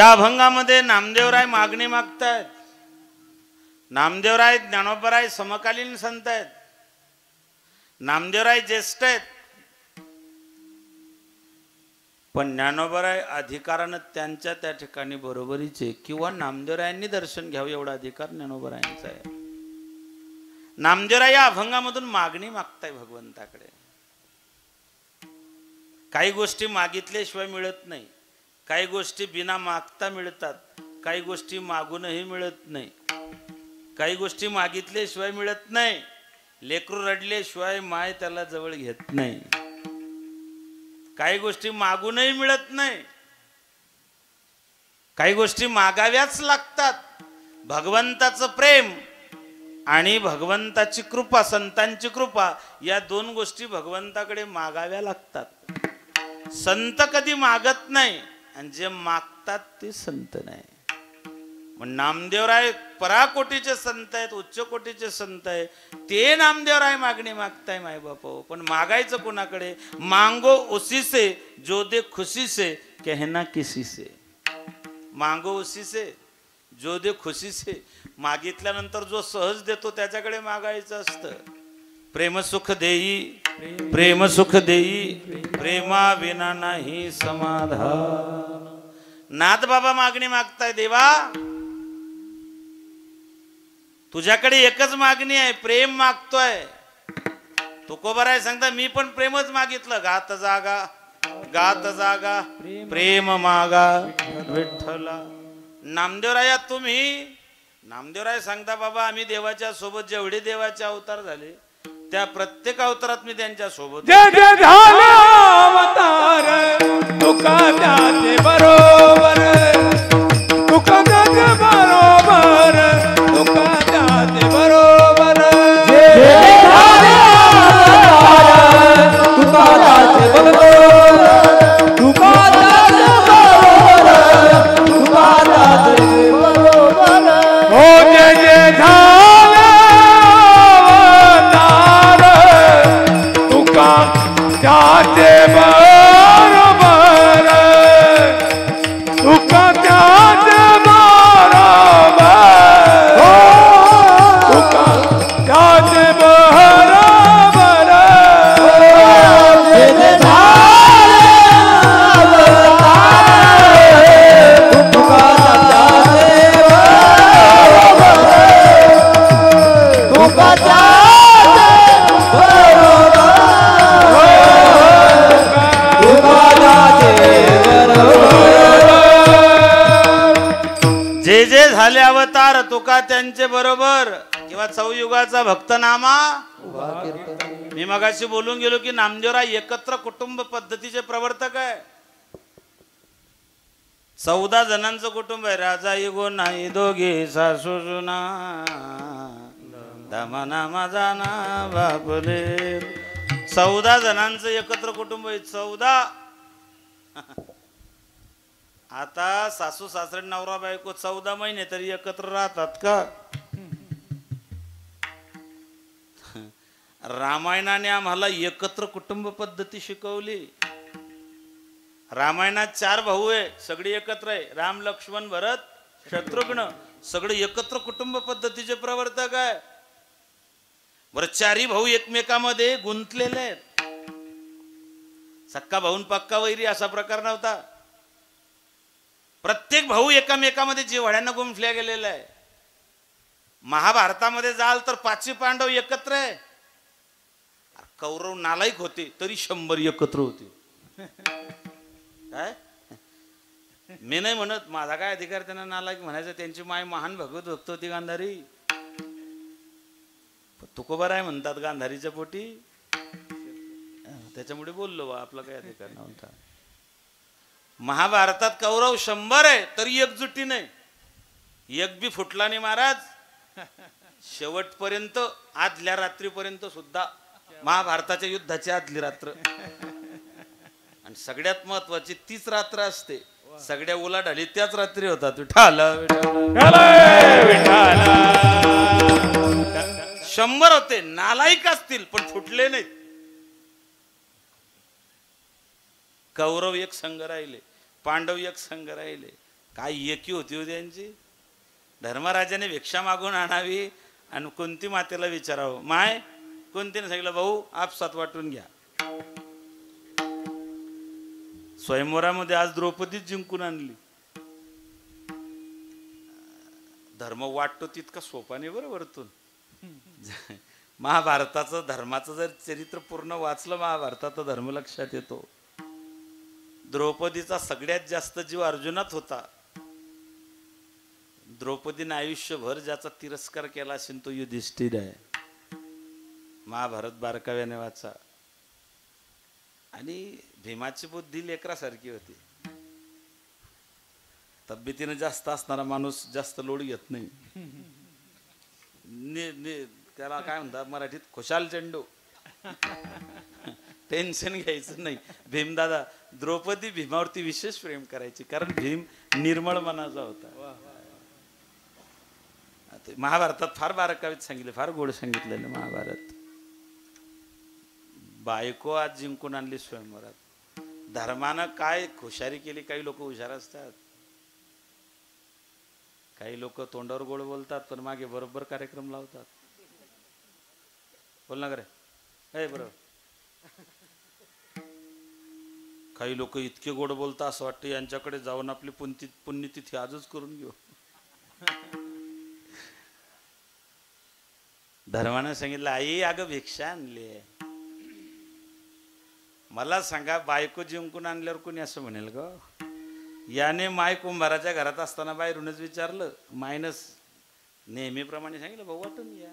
या अभंगामध्ये नामदेवराय मागणी मागतायत. नामदेवराय ज्ञानोबराय समकालीन संत आहेत. नामदेवराय ज्येष्ठ आहेत, पण ज्ञानोबराय अधिकारानं त्यांच्या त्या ठिकाणी बरोबरीचे किंवा नामदेवरायांनी दर्शन घ्यावं एवढा अधिकार ज्ञानोबरायांचा आहे. नामदेवराय या अभंगामधून मागणी मागताय भगवंताकडे. काही गोष्टी मागितल्याशिवाय मिळत नाही, काही गोष्टी बिना मागता मिळतात, काही गोष्टी मागूनही मिळत नाही, काही गोष्टी मागितल्याशिवाय मिळत नाही. लेकरू रडल्याशिवाय माय त्याला जवळ घेत नाही. काही गोष्टी मागूनही मिळत नाही, काही गोष्टी मागाव्याच लागतात. भगवंताचं प्रेम आणि भगवंताची कृपा, संतांची कृपा, या दोन गोष्टी भगवंताकडे मागाव्या लागतात. संत कधी मागत नाही आणि जे मागतात ते संत नाही. पण नामदेवराय पराकोटीचे संत आहेत, उच्च कोटीचे संत आहे. ते नामदेवराय मागणी मागताय माय बापो. पण मागायचं कोणाकडे? मांगो उसी से जो दे खुशी से, कहना किसी से. मांगो उसी से जो दे खुशी से. मागितल्यानंतर जो सहज देतो त्याच्याकडे मागायचं असतं. प्रेम सुख देई, प्रेम सुख देई, प्रेमा विना नाही समाधान. नाथ बाबा मागणी मागताय. देवा तुझ्याकडे एकच मागणी आहे, प्रेम मागतोय. तुकोबाराय सांगता मी पण प्रेमच मागितलं. गात जागा, गात जागा, प्रेम मागा विठ्ठला. नामदेवराया तुम्ही, नामदेवराय सांगता बाबा आम्ही देवाच्या सोबत जेवढे देवाचे अवतार झाले त्या प्रत्येक अवतारात मी त्यांच्या सोबत. जे जे झाले अवतार तुका त्याचे बरोबर, तुका त्याचे बरोबर, तुका त्याचे बरोबर. जे झाले अवतार तुका त्याचे बरोबर, तुका त्याचे बरोबर, तुका त्याचे बरोबर. हो जे जे झाले अवतार तुका त्याचे बरोबर, तुका त्याचे बरोबर, तुका त्याचे बरोबर. जे झाले अवतार तुका त्याचे बरोबर, तुका जे जे झाले अवतार तुका त्यांचे बरोबर. किंवा चौयुगाचा भक्तनामा. मी मगाशी बोलून गेलो की नामदेवराय एकत्र कुटुंब पद्धतीचे प्रवर्तक आहे. 14 जणांचं कुटुंब आहे. राजा इगो नाही दोघे सासू सुना, दमना माझा ना बापले. 14 जणांचं एकत्र कुटुंब आहे. 14. आता सासू सासरे नवरा बायको 14 महिने तरी एकत्र राहतात का? रामायणाने आम्हाला एकत्र कुटुंब पद्धती शिकवली. रामायणात 4 भाऊ आहे, सगळे एकत्र आहे. राम लक्ष्मण भरत शत्रुघ्न, सगळे एकत्र कुटुंब पद्धतीचे प्रवर्तक आहे. बरं 4ही भाऊ एकमेकामध्ये गुंतलेले आहेत. सक्का भाऊन पक्का वैरी असा प्रकार नव्हता. प्रत्येक भाऊ एकामेकामध्ये जिव्हाळ्यानं गुंफल्या गेलेला आहे. महाभारतामध्ये जाल तर 5 पांडव एकत्र आहे. कौरव नालायक होते तरी 100 एकत्र होते. काय मी नाही म्हणत, माझा काय अधिकार त्यांना नालायक म्हणायचं. त्यांची माय महान भगवत भक्त होती गांधारी. तुकोबाराय म्हणतात गांधारीच्या पोटी, त्याच्यामुळे बोललो बा, आपला काय अधिकार नव्हता. महाभारतात कौरव 100 आहे तरी एकजुटी नाही. एक बी फुटला नाही महाराज. शेवटपर्यंत, आदल्या रात्रीपर्यंत सुद्धा, महाभारताच्या युद्धाची आदली रात्र. आणि सगळ्यात महत्वाची तीच रात्र असते. सगळ्या उलाढाली त्याच रात्री होतात. विठाला 100 होते. नालायक असतील पण फुटले नाहीत. कौरव एक संघ राहिले, पांडव एक संघ राहिले. काय एकी होती हो त्यांची. धर्मराजाने भिक्षा मागून आणावी आणि कोणती मातेला विचारावं, माय कोणतीने सांगितलं भाऊ आपसात वाटून घ्या. स्वयंवरामध्ये आज द्रौपदीच जिंकून आणली. धर्म वाटतो तितका सोपा नाही बरं वरतून. महाभारताचं धर्माचं जर चरित्र पूर्ण वाचलं महाभारताचा धर्म लक्षात येतो. द्रौपदीचा सगळ्यात जास्त जीव अर्जुनात होता. द्रौपदीने आयुष्यभर ज्याचा तिरस्कार केला असेल तो युधिष्ठिर आहे. महाभारत बारकाव्याने वाचा. आणि भीमाची बुद्धी लेकरासारखी होती. तब्येतीने जास्त असणारा माणूस जास्त लोड घेत नाही. त्याला काय म्हणतात मराठीत खुशाल चेंडू. टेन्शन घ्यायचं नाही. भीमदादा द्रौपदी भीमावरती विशेष प्रेम करायची कारण भीम निर्मळ मनाचा होता. महाभारतात फार बारकावीत सांगितले, फार गोड सांगितलेलं महाभारत. बायको आज जिंकून आणली स्वयंवरात. धर्मानं काय हुशारी केली. काही लोक हुशार असतात, काही लोक तोंडावर गोड बोलतात पण मागे बरोबर कार्यक्रम लावतात. बोल ना करे बरोबर. काही लोक इतके गोड बोलतात असं वाटतं यांच्याकडे जाऊन आपली पुण्यतिथी आजच करून घेऊ. धर्मानं सांगितलं आई अगं भिक्षा आणली. मला सांगा बायको जिंकून आणल्यावर कोणी असं म्हणेल ग. याने माय कुंभाराच्या घरात असताना बाहेरूनच विचारलं. मायनस नेहमीप्रमाणे सांगितलं भाऊ वाटून या.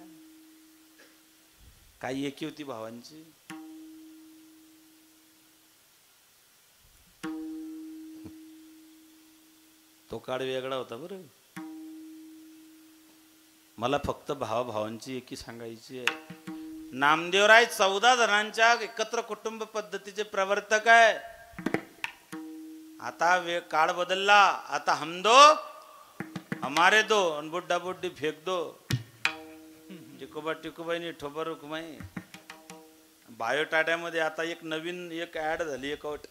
काही एकी होती भावांची. तो काळ वेगळा होता बरं. मला फक्त भावाभावांची एकी सांगायची आहे. नामदेवराय 14 जणांच्या एकत्र कुटुंब पद्धतीचे प्रवर्तक आहे. आता काळ बदलला. आता हम दो हमारे दो और बुड्ढा बुड्ढी फेक दो. टिकोबा टिकोबाई नि ठोबा रुकमाई. बायोटाट्यामध्ये आता एक नवीन एक ऍड झाली. एक अट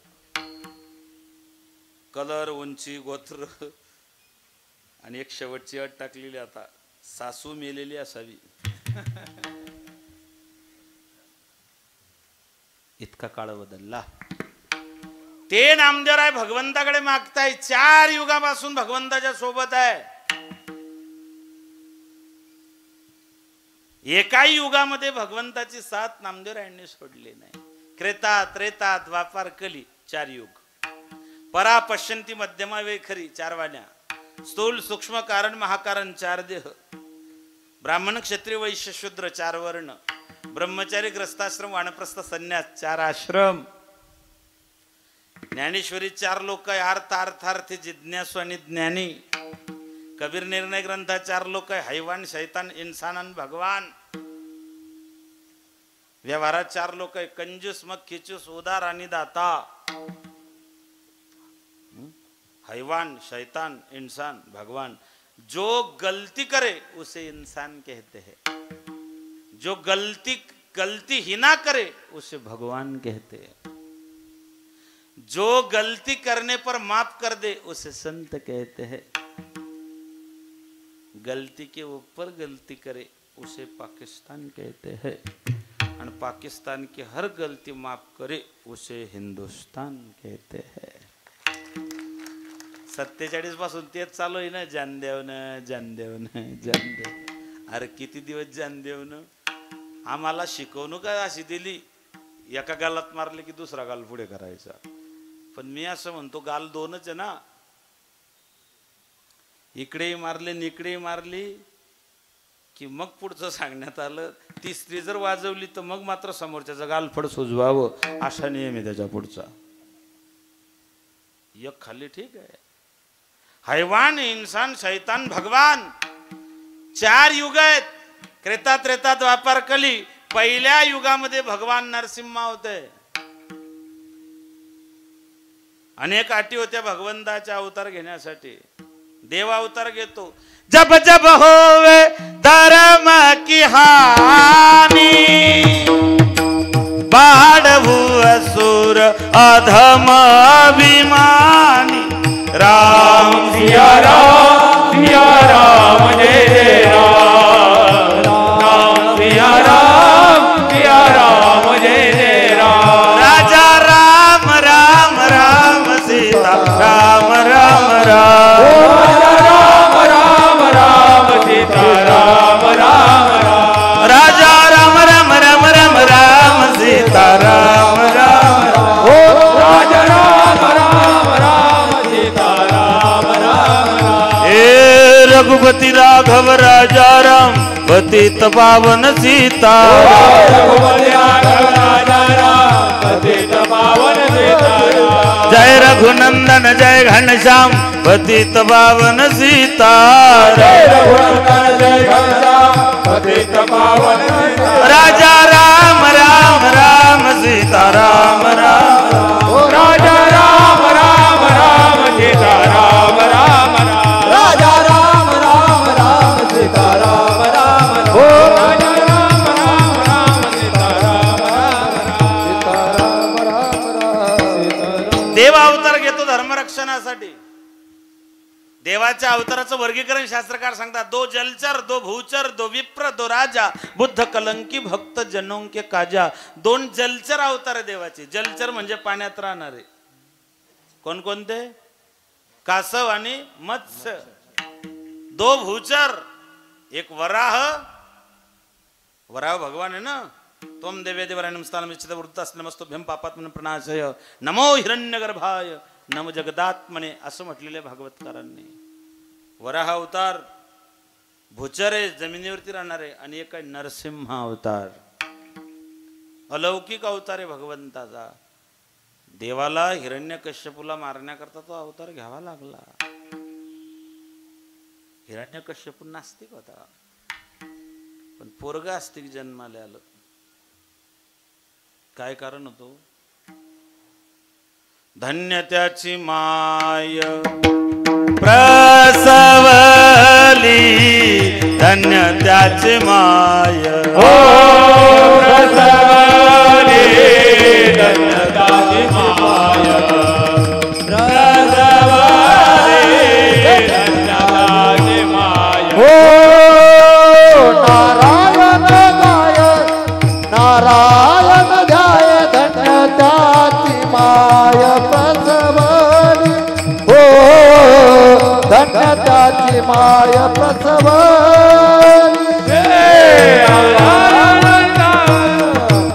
कलर उंची गोत्र आणि एक शेवटची अट टाकलेली. आता सासू मेलेली असावी. इतका काळ बदलला. ते नामदेवराय भगवंताकडे मागताय. 4 युगापासून भगवंताच्या सोबत आहे. एकाही युगामध्ये भगवंताची साथ नामदेवरायांनी सोडली नाही. त्रेता त्रेता द्वापार कली 4 युग. परा पश्यंती मध्यमा वेखरी 4 वाण्या. स्थूल सूक्ष्म कारण महाकारण 4 देह. ब्राह्मण क्षत्रिय वैश्य शूद्र 4 वर्ण. ब्रह्मचारी ग्रस्ताश्रम वानप्रस्थ संन्यास 4 आश्रम. ज्ञानेश्वरी 4 लोक आहे. अर्थार्थार्थी जिज्ञासू आणि ज्ञानी. कबीर निर्णय ग्रंथा 4 लोक आहे. हैवान शैतान इन्सान आणि भगवान. व्यवहारात 4 लोक आहे. कंजूस मग खिचूस उदार आणि दाता. हैवान शैतान इंसान भगवान. जो गलती करे उसे इंसान कहते हैं. जो गलती ही ना करे उसे भगवान कहते हैं. जो गलती करने पर माफ कर दे उसे संत कहते हैं. गलती के ऊपर गलती करे उसे पाकिस्तान कहते हैं. और पाकिस्तान की हर गलती माफ करे उसे हिंदुस्तान कहते हैं. 47 पासून तेच चालू आहे ना. जानदेवनं जानदेवनं जानदेव. अरे किती दिवस जानदेवनं. आम्हाला शिकवणूक अशी दिली. एका गालात मारले की दुसरा गाल पुढे करायचा. पण मी असं म्हणतो गाल 2च आहे ना. इकडेही मारले इकडेही मारली की मग पुढचं सांगण्यात आलं. तिसरी जर वाजवली तर मग मात्र समोरच्याचं गालफड सुजवावं असा नियम आहे त्याच्या पुढचा. एक खाली ठीक आहे. हैवान इंसान शैतान भगवान 4 युग आहेत. त्रेता त्रेता द्वापार कली. पहिल्या युगामध्ये भगवान नरसिंह होते. अनेक अटी होत्या भगवंताचा अवतार घेण्यासाठी. देव अवतार घेतो. जब जब होवे धर्म की हानि बाढ़वु असुर अधम अभिमानी. राम सिया राम जय जय राम राम सिया राम जय जय राम राजा राम राम राम सीता राम राम राम राम राम राम सीता राम राम राम राजा राम राम राम राम राम सीता राम राम राम राजा राम राम राम सीता राम राम राम हे रघुपति राघव राजा राम पतित पावन सीता रघुपति राघव राजा राम पतित पावन सीता राम जय रघुनंदन जय घनश्याम पतित पावन सीता जय रघुनंदन जय घनश्याम पतित पावन सीता राजा राम राम राम सीता राम राम राम राजा राम राम राम सीता राम राम राम राजा राम राम राम सीता राम राम राम राजा राम राम राम सीता राम राम राम देव अवतार घेतो धर्मरक्षणासाठी. देवाच्या अवताराचं वर्गीकरण शास्त्रकार सांगतात. दो जलचर दो भूचर दो विप्र दो राजा बुद्ध कलंकी भक्त जनों के काजा. दोन जलचर अवतार देवाचे. जलचर म्हणजे पाण्यात राहणारे. कोणकोणते? कासव आणि मत्स्य. दो भूचर, एक वराह. वराह भगवान आहे ना. त्वं देवे देवराय नमस्तान विचित वृत्तास्नमस्तुभ्यं पापात्मन प्रणाशय नमो हिरण्यगर्भाय नम जगदात्मने असं म्हटलेलं आहे भागवतकारांनी. वराह अवतार भूचर आहे, जमिनीवरती राहणारे. आणि एक आहे नरसिंह अवतार, अलौकिक अवतार आहे भगवंताचा. देवाला हिरण्यकश्यपूला मारण्याकरता तो अवतार घ्यावा लागला. हिरण्यकश्यपू नास्तिक होता, पण पोरग आस्तिक जन्माला आलं. काय कारण होतो? धन्य त्याची माय प्रसवली, धन्य त्याची माय प्रसवली, धन्य त्याची माय प्रसवली, धन्य त्याची माय. नारायण गाय नारायण ध्याय धन्य त्याची माय प्रसवली. हो धन्य त्याची माय प्रसवली.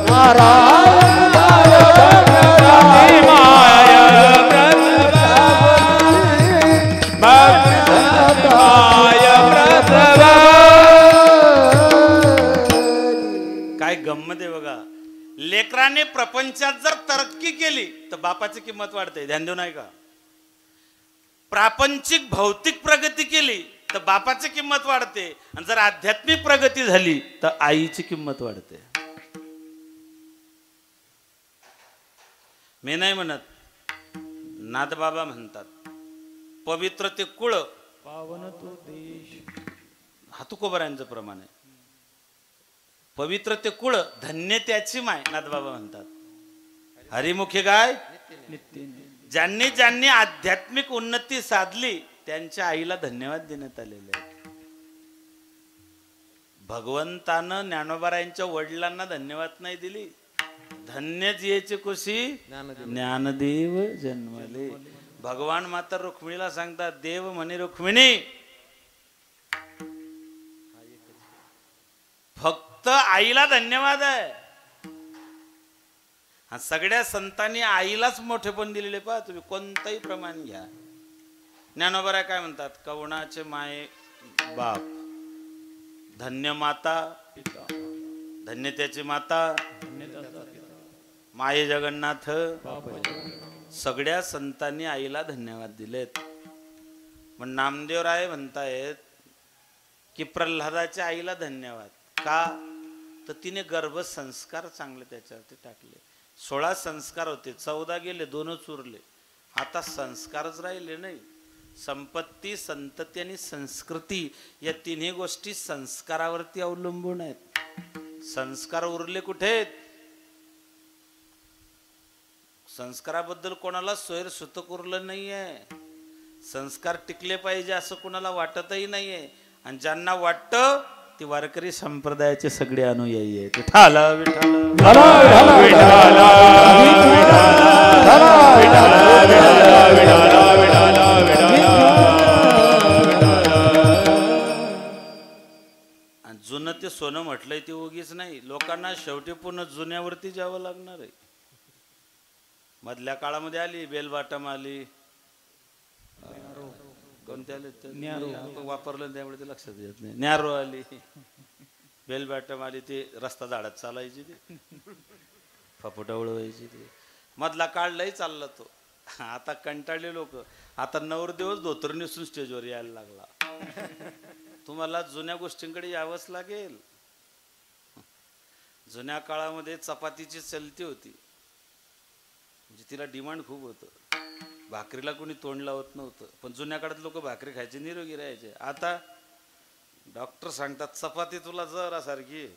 नारायण गाय धन्य त्याची माय प्रसवली, माय प्रसवली. काय गंमत आहे बघा. लेकराने प्रपंचात जर तरक्की केली तर बापाची किंमत वाढते. ध्यान देऊ नाही का? प्रापंचिक भौतिक प्रगती केली तर बापाची किंमत वाढते. आणि जर आध्यात्मिक प्रगती झाली तर आईची किंमत वाढते. मी नाही म्हणत, नाथबाबा म्हणतात. पवित्र ते कुळ पावन तो देश. हातुकोबऱ्यांचं प्रमाण आहे. पवित्र ते कुळ धन्य त्याची माय, नाथबाबा म्हणतात. हरिमुखी गाय ज्यांनी ज्यांनी आध्यात्मिक उन्नती साधली त्यांच्या आईला धन्यवाद देण्यात आलेले आहेत. भगवंतानं ज्ञानोबारायांच्या वडिलांना धन्यवाद नाही दिली. धन्य जियेचे कुशी ज्ञानदेव जन्मले. भगवान माता रुक्मिणीला सांगतात, देव म्हणे रुक्मिणी फक्त आईला धन्यवाद आहे. हा सगळ्या संतांनी आईलाच मोठेपण दिलेले. पहा तुम्ही कोणतंही प्रमाण घ्या. ज्ञानोबा काय म्हणतात? कवणाचे माये बाप, धन्य माता पिता, धन्य त्याची माता, माये जगन्नाथ. सगळ्या संतांनी आईला धन्यवाद दिलेत. पण नामदेवराय म्हणतायत की प्रल्हादाच्या आईला धन्यवाद का? तर तिने गर्भसंस्कार चांगले त्याच्यावरती टाकले. 16 संस्कार होते, 14 गेले, 2च उरले. आता संस्कारच राहिले नाही. संपत्ती, संतती आणि संस्कृती या तिन्ही गोष्टी संस्कारावरती अवलंबून आहेत. संस्कार उरले कुठे? संस्काराबद्दल कोणाला सोयर सुतक उरलं नाहीये. संस्कार टिकले पाहिजे असं कुणाला वाटतही नाहीये. आणि ज्यांना वाटतं ती वारकरी संप्रदायाचे सगळे अनुयायी आहेत. विठ्ठल जुनं ते सोनं म्हटलंय ते उगीच नाही. लोकांना शेवटी पुन्हा जुन्यावरती जावं लागणार आहे. मधल्या काळामध्ये आली बेलबाटम आली, कोणते आले वापरलं त्यामुळे ते लक्षात येत नाही. न्यारो आली, बेलबाटम आली, ते रस्ता झाडात चालायची, ती फपुटा उडवायची. ते मधला काळ लई चालला तो. आता कंटाळले लोक. आता नवरदेवच धोतर नेसून स्टेजवर यायला लागला. तुम्हाला जुन्या गोष्टींकडे यावंच लागेल. जुन्या काळामध्ये चपातीची चलती होती, म्हणजे तिला डिमांड खूप होतं. भाकरीला कोणी तोंड लावत नव्हतं, पण जुन्या काळात लोक भाकरी खायचे, निरोगी राहायचे. आता डॉक्टर सांगतात चपाती तुला जरा सारखी,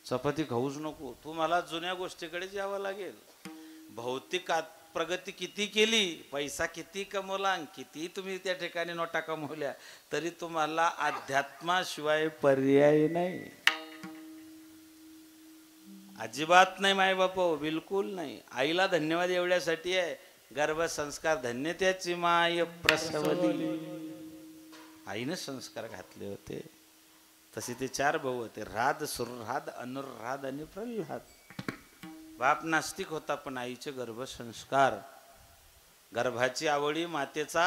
चपाती खाऊच नको. तुम्हाला जुन्या गोष्टीकडेच यावं लागेल. भौतिक प्रगती किती केली, पैसा किती कमवला, किती तुम्ही त्या ठिकाणी नोटा कमवल्या, तरी तुम्हाला अध्यात्माशिवाय पर्याय नाही. अजिबात नाही माय बाप, बिलकुल नाही. आईला धन्यवाद एवढ्यासाठी आहे, गर्भसंस्कार धन्य त्याची माय प्रसवली. आईनं संस्कार घातले होते. तसे ते 4 भाऊ होते, राध, सुरराध, अनुराध आणि प्रल्हाद. बाप नास्तिक होता, पण आईचे गर्भसंस्कार. गर्भाची आवडी मातेचा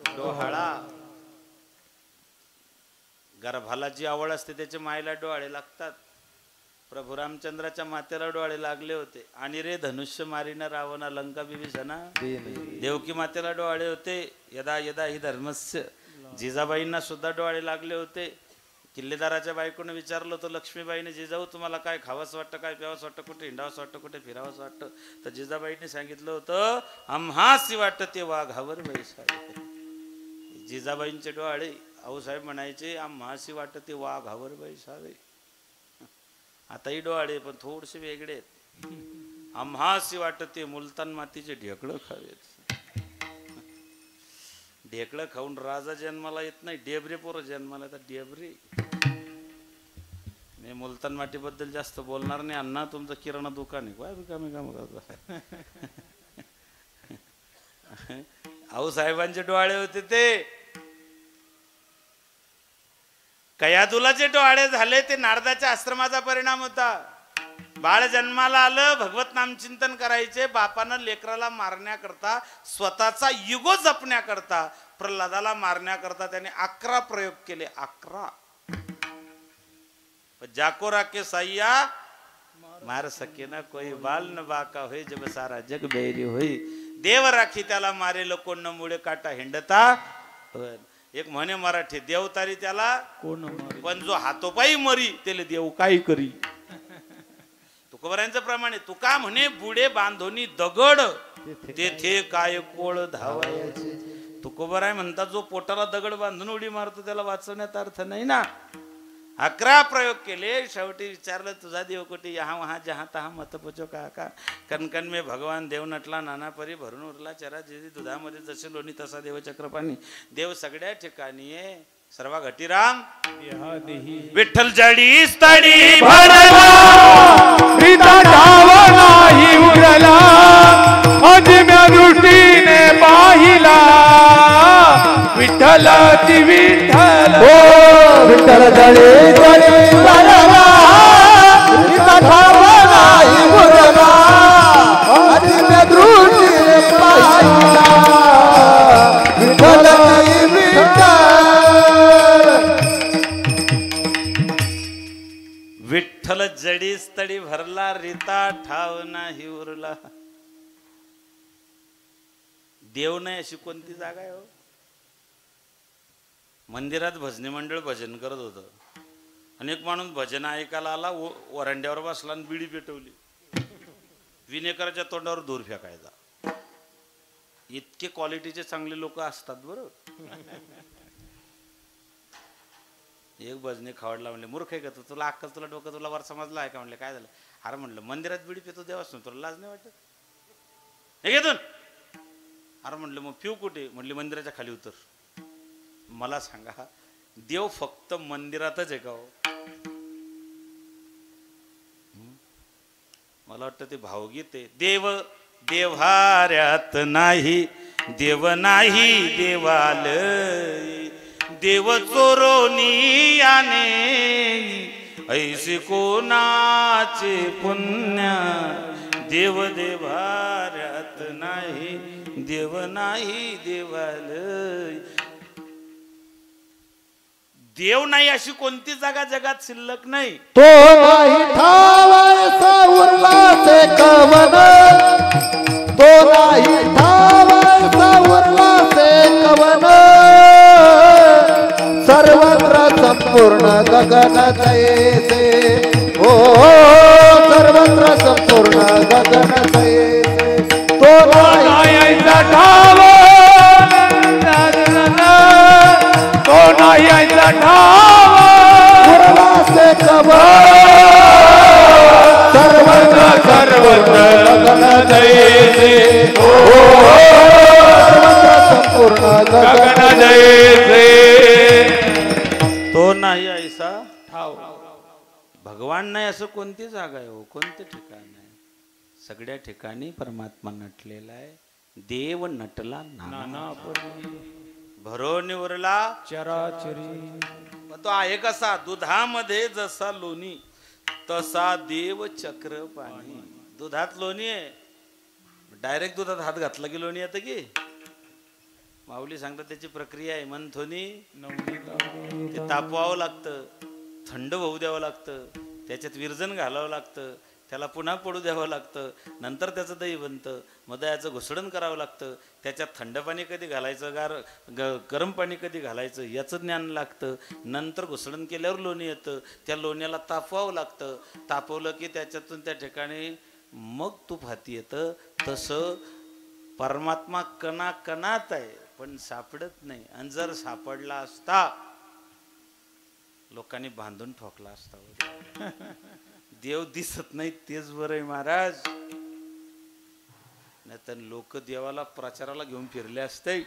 डोहाळा. गर्भाला जी आवड असते त्याच्या मायला डोहाळे लागतात. प्रभू रामचंद्राच्या मातेला डोहाळे लागले होते. आणि रे धनुष्य मारीना रावणा लंका विभीषणा. देवकी मातेला डोहाळे होते. यदा यदा ही धर्मस्य. जिजाबाईंना सुद्धा डोहाळे लागले होते. किल्लेदाराच्या बायकोने विचारलं होतं लक्ष्मीबाईने, जिजाऊ तुम्हाला काय खावंसं वाटतं, काय प्यावंसं वाटतं, कुठे हिंडावंसं वाटतं, कुठे फिरावंसं वाटतं. तर जिजाबाईंनी सांगितलं होतं आम्हासी वाटतं ते वाघावर बैसावे. जिजाबाईंचे डोहाळे आऊसाहेब म्हणायचे आम्हासी वाटतं ते वाघावर बैसावे. आताही डोहाळे पण थोडेसे वेगळे आहेत. आम्हासी वाटतं ते मुलतान मातीचे ढेकळं खावेत. ढेकळं खाऊन राजा जन्माला येत नाही, डेबरे पोरं जन्माला येतात. डेबरे. मी मुलतान मातीबद्दल जास्त बोलणार नाही. अण्णा तुमचं किराणा दुकान आहे, काय रिकामी काम करता. आऊसाहेबांचे डोहाळे होते ते. कयादुलाचे डोहाळे झाले ते नारदाच्या आश्रमाचा परिणाम होता. बाळ जन्माला आलं, भगवत नामचिंतन करायचे. बापानं लेकराला मारण्याकरता, स्वतःचा युगो जपण्याकरता, प्रल्हादाला मारण्याकरता त्याने 11 प्रयोग केले. 11. जाको राके सैया मार सके ना कोई, बाल न बाका होई जब सारा जग बैरी होई. देव राखी त्याला मारेल कोण मुळे काटा हिंडता. एक म्हणे मराठी, देवतारी त्याला कोण, पण जो हातोपाई मरी त्याला देव काही करी. तुकोबरायांचं प्रमाणे तुका म्हणे बुडे बांधोनी दगड, तेथे काय कोळ धावायचे. तुकोबराय म्हणतात जो पोटाला दगड बांधून उडी मारतो त्याला वाचवण्यात अर्थ नाही ना. 11 प्रयोग केले. शेवटी विचारलं तुझा देव कुठे, यहाँ वहाँ जहाँ तहा मत पुछो काका. कणकण में भगवान देव नटला, नाना परी भरून उरला चरा. जे दुधामध्ये जसे लोणी तसा देव चक्रपाणी. देव सगळ्या ठिकाणी आहे. सर्व घटीराम विठ्ठल जडी तडी भरला, नाही उरला, अजम्या दृष्टीने पाहिला. विठ्ठलाची विठ्ठल, विठ्ठल जळी जळी भरला, नाही उरला, अजम्या दृष्टीने पाहिला. विठ्ठलाची विठ्ठल. विठ्ठल जडीस तडी भरला, रीता ठाव नाही उरला. देव नाही अशी कोणती जागा आहे हो. मंदिरात भजनी मंडळ भजन करत होतं. अनेक माणूस भजन ऐकायला आला, वरांड्यावर बसला आणि बिडी पेटवली. विनेकराच्या तोंडावर धूर फेकायचा. इतके क्वालिटीचे चांगले लोक असतात बरं. एक भजनी खावडला म्हणले, मूर्ख आहे का तू, तुला अक्कल, तुला डोकं, तुला वर समजला आहे का. म्हणले काय झालं. अरे म्हणलं मंदिरात बिडी पेतो देवास तुला लाज नाही वाटत. हे घेतून अरे म्हटलं मग पिऊ कुठे? म्हटली मंदिराच्या खाली उतर. मला सांगा, देव फक्त मंदिरातच आहे का हो? मला वाटतं ते भावगीत आहे. देव देव्हाऱ्यात नाही, देव नाही देवालय, देव चोरोनी याने ऐसे कोणाचे पुण्य. देव देव्हाऱ्यात नाही, देव नाही देवालय. देव नाही अशी कोणती जागा जगात शिल्लक नाही. तो नाही ठावायचा उरला ते कवन, तो नाही ठावायचा उरला ते कवन. सर्वत्र संपूर्ण गगन जैसे, ओ सर्वत्र संपूर्ण गगन जैसे. तो नाही ठाव, तो नाही ठाव उरला ते कवन. सर्वत्र सर्वत्र गगन जैसे, ओ सर्वत्र संपूर्ण गगन जैसे. तो नाही ऐसा ठाव. भगवान नाही असं कोणती जागा आहे हो? कोणते ठिकाण आहे? सगळ्या ठिकाणी परमात्मा नटलेला आहे. देव नटला नाना भरो निवरला चराचरी. मग तो आहे कसा? दुधामध्ये जसा लोणी तसा देव चक्र पाणी. दुधात लोणी आहे, डायरेक्ट दुधात हात घातला की लोणी येतं की? माऊली सांगतात त्याची प्रक्रिया आहे. मंथोनी ते तापवावं लागतं, थंड होऊ द्यावं लागतं, त्याच्यात विरजन घालावं लागतं, त्याला पुन्हा पडू द्यावं लागतं, नंतर त्याचं दही बनतं. मग दह्याचं घुसडण करावं लागतं, त्याच्यात थंड पाणी कधी घालायचं, गरम पाणी कधी घालायचं याचं ज्ञान लागतं. नंतर घुसडण केल्यावर लोणी येतं, त्या लोण्याला तापवावं लागतं. तापवलं की त्याच्यातून त्या ठिकाणी मग तूप हाती येतं. तसं परमात्मा कणा कणात आहे पण सापडत नाही. आणि जर सापडला असता लोकांनी बांधून ठोकला असता. देव दिसत नाही तेच बरं आहे महाराज. नाही तर लोक देवाला प्रचाराला घेऊन फिरले असते.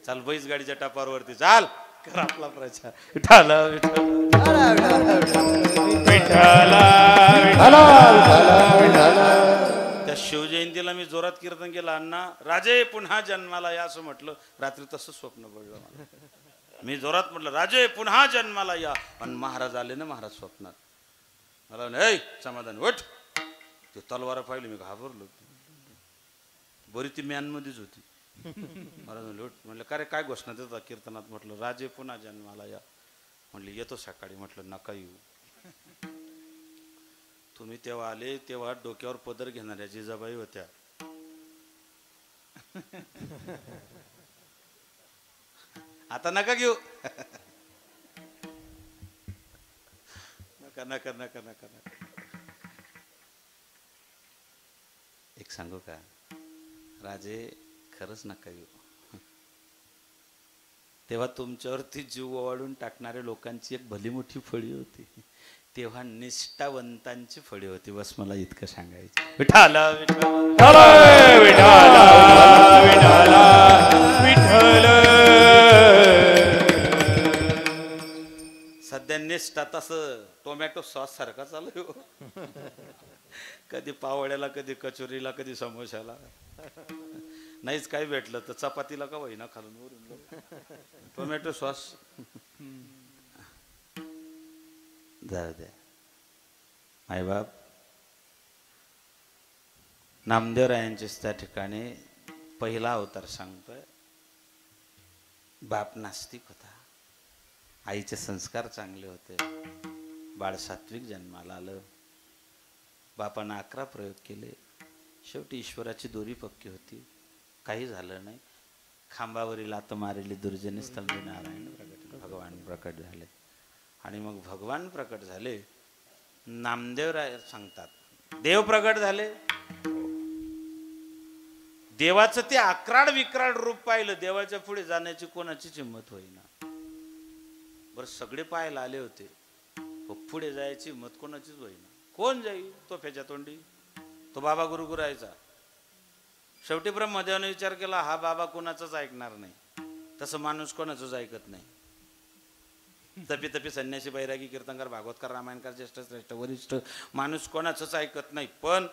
चाल बैस गाडीच्या टापावरती चाल, कर आपला प्रचार. विठाला त्या शिवजयंतीला मी जोरात कीर्तन केलं. अण्णा राजे पुन्हा जन्माला या असं म्हटलं. रात्री तसं स्वप्न पडलं मला. मी जोरात म्हटलं राजे पुन्हा जन्माला या, आणि महाराज आले ना महाराज स्वप्नात. मला नाही समाधान उठ. ते तलवार पाहिली मी घाबरलो. बरी ती मॅनमध्येच होती. महाराज म्हणले उठ. म्हणलं का रे काय घोषणा देतात कीर्तनात? म्हटलं राजे पुन्हा जन्माला या. म्हणले येतो सकाळी. म्हटलं नका येऊ. तुम्ही तेव्हा आले तेव्हा डोक्यावर पदर घेणाऱ्या जिजाबाई होत्या. आता नका घेऊ. नका नका नका नका नका. एक सांगू का राजे, खरंच नका येऊ. तेव्हा तुमच्यावरती जीव ओवाळून टाकणाऱ्या लोकांची एक भली मोठी फळी होती. तेव्हा निष्ठावंतांची फळी होती. बस मला इतकं सांगायचं. विठाला विठाला विठ्ठल. सध्या निष्ठा तसं टोमॅटो सॉस सारखा चालू हो. कधी पावड्याला, कधी कचोरीला, कधी समोशाला. नाहीच काही भेटलं तर चपातीला का होईना खालून वरून टोमॅटो सॉस. जाऊ द्या. मायबाप नामदेवरायांचेच त्या ठिकाणी पहिला अवतार सांगतोय. बाप नास्तिक होता, आईचे संस्कार चांगले होते, बाळ सात्विक जन्माला आलं. बापानं 11 प्रयोग केले. शेवटी ईश्वराची दोरी पक्की होती, काही झालं नाही. खांबावरील लात मारली दुर्जनी स्तंभी नारायण प्रकट. भगवान प्रकट झाले. आणि मग भगवान प्रकट झाले. नामदेवराय सांगतात देव प्रकट झाले. देवाचं ते आक्राड विक्राड रूप पाहिलं. देवाच्या पुढे जाण्याची कोणाचीच हिंमत होईना. बरं सगळे पाहायला आले होते, पुढे जायची हिंमत कोणाचीच होईना. कोण जाईल? तो फेच्या तोंडी तो बाबा गुरु गुरायचा. शेवटी ब्रह्मदेवाने विचार केला, हा बाबा कोणाचंच ऐकणार नाही. तसं माणूस कोणाचंच ऐकत नाही. तपी तपी संन्यासी, बैरागी, कीर्तनकार, भागवतकार, रामायणकार, ज्येष्ठ श्रेष्ठ वरिष्ठ माणूस कोणाचंच ऐकत नाही. पण